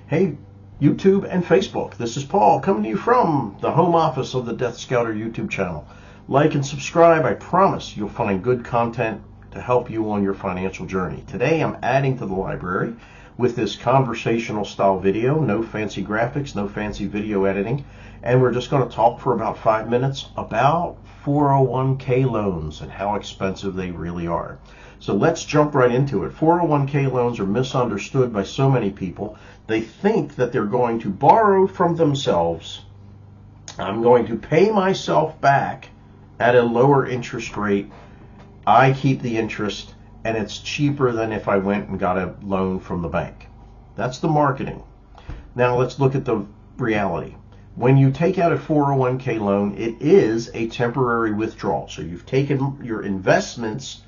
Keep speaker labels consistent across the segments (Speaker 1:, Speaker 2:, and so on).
Speaker 1: Hey, YouTube and Facebook. This is Paul coming to you from the home office of the Death Scouter YouTube channel. Like and subscribe. I promise you'll find good content to help you on your financial journey. Today I'm adding to the library with this conversational style video. No fancy graphics, no fancy video editing. And we're just going to talk for about 5 minutes about 401k loans and how expensive they really are. So let's jump right into it. 401k loans are misunderstood by so many people. They think that they're going to borrow from themselves. I'm going to pay myself back at a lower interest rate. I keep the interest, and it's cheaper than if I went and got a loan from the bank. That's the marketing. Now let's look at the reality. When you take out a 401k loan, it is a temporary withdrawal. So you've taken your investments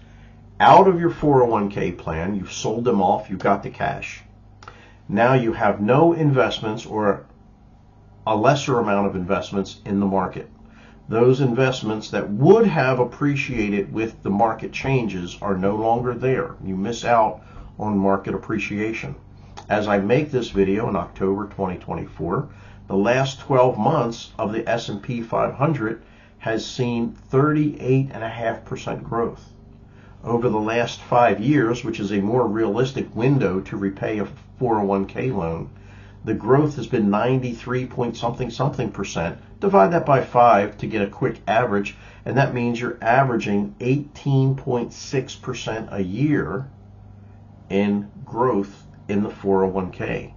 Speaker 1: out of your 401k plan, you've sold them off, you've got the cash. Now you have no investments or a lesser amount of investments in the market. Those investments that would have appreciated with the market changes are no longer there. You miss out on market appreciation. As I make this video in October 2024, the last 12 months of the S&P 500 has seen 38.5% growth. Over the last 5 years, which is a more realistic window to repay a 401k loan, the growth has been 93 point something percent. Divide that by 5 to get a quick average, and that means you're averaging 18.6% a year in growth in the 401k.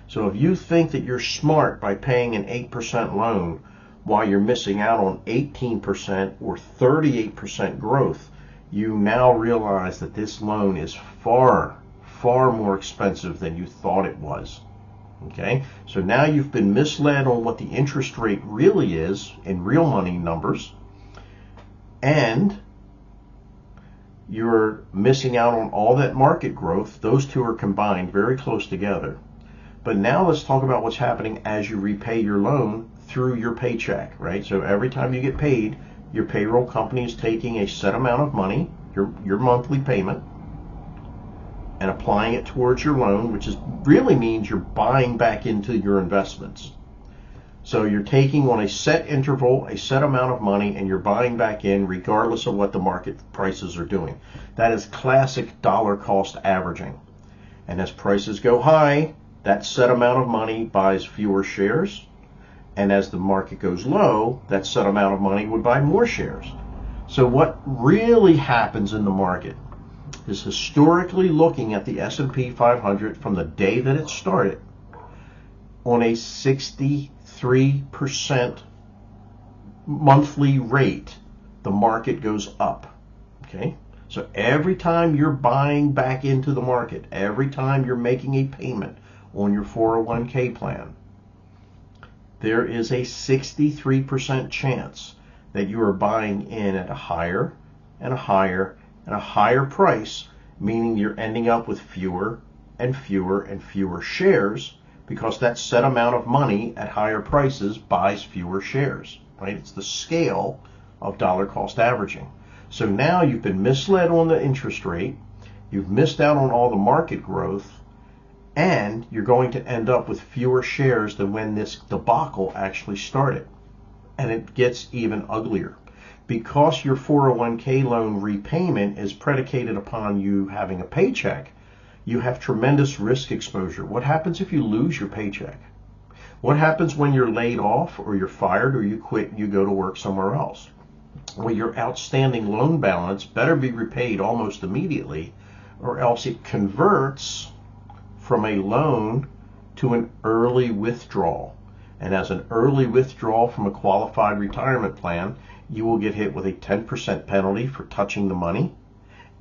Speaker 1: So if you think that you're smart by paying an 8% loan while you're missing out on 18% or 38% growth, you now realize that this loan is far more expensive than you thought it was. Okay, so now you've been misled on what the interest rate really is in real money numbers, and you're missing out on all that market growth. Those two are combined very close together. But now let's talk about what's happening as you repay your loan through your paycheck, right? So every time you get paid, your payroll company is taking a set amount of money, your monthly payment, and applying it towards your loan, which really means you're buying back into your investments. So you're taking on a set interval, a set amount of money, and you're buying back in regardless of what the market prices are doing. That is classic dollar cost averaging. And as prices go high, that set amount of money buys fewer shares. And as the market goes low, that set amount of money would buy more shares. So what really happens in the market is, historically looking at the S&P 500 from the day that it started, on a 63% monthly rate, the market goes up. Okay? So every time you're buying back into the market, every time you're making a payment on your 401k plan, there is a 63% chance that you are buying in at a higher and a higher and a higher price, meaning you're ending up with fewer and fewer and fewer shares, because that set amount of money at higher prices buys fewer shares, right? It's the scale of dollar cost averaging. So now you've been misled on the interest rate, you've missed out on all the market growth, and you're going to end up with fewer shares than when this debacle actually started. And it gets even uglier. Because your 401k loan repayment is predicated upon you having a paycheck, you have tremendous risk exposure. What happens if you lose your paycheck? What happens when you're laid off, or you're fired, or you quit and you go to work somewhere else? Well, your outstanding loan balance better be repaid almost immediately, or else it converts from a loan to an early withdrawal. And as an early withdrawal from a qualified retirement plan, you will get hit with a 10% penalty for touching the money,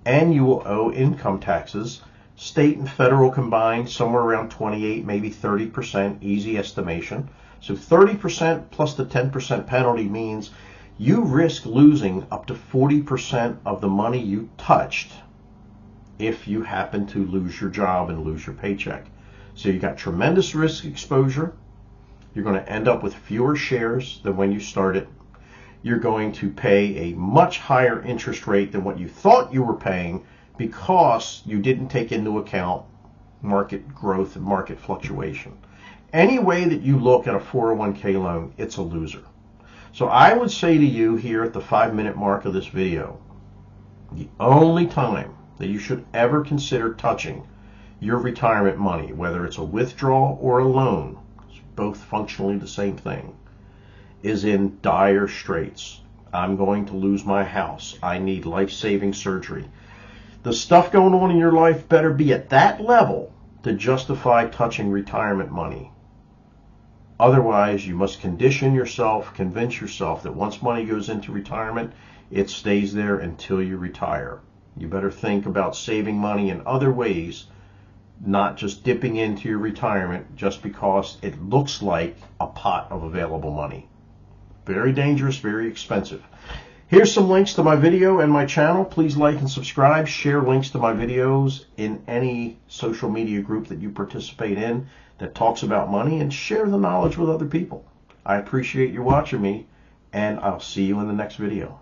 Speaker 1: and you will owe income taxes, state and federal combined, somewhere around 28, maybe 30%, easy estimation. So 30% plus the 10% penalty means you risk losing up to 40% of the money you touched if you happen to lose your job and lose your paycheck. So you got tremendous risk exposure. You're going to end up with fewer shares than when you started. You're going to pay a much higher interest rate than what you thought you were paying, because you didn't take into account market growth and market fluctuation. Any way that you look at a 401k loan, it's a loser. So I would say to you here at the 5-minute mark of this video, the only time that you should ever consider touching your retirement money, whether it's a withdrawal or a loan, it's both functionally the same thing, is in dire straits. I'm going to lose my house. I need life-saving surgery. The stuff going on in your life better be at that level to justify touching retirement money. Otherwise, you must condition yourself, convince yourself that once money goes into retirement, it stays there until you retire. You better think about saving money in other ways, not just dipping into your retirement just because it looks like a pot of available money. Very dangerous, very expensive. Here's some links to my video and my channel. Please like and subscribe. Share links to my videos in any social media group that you participate in that talks about money, and share the knowledge with other people. I appreciate you watching me, and I'll see you in the next video.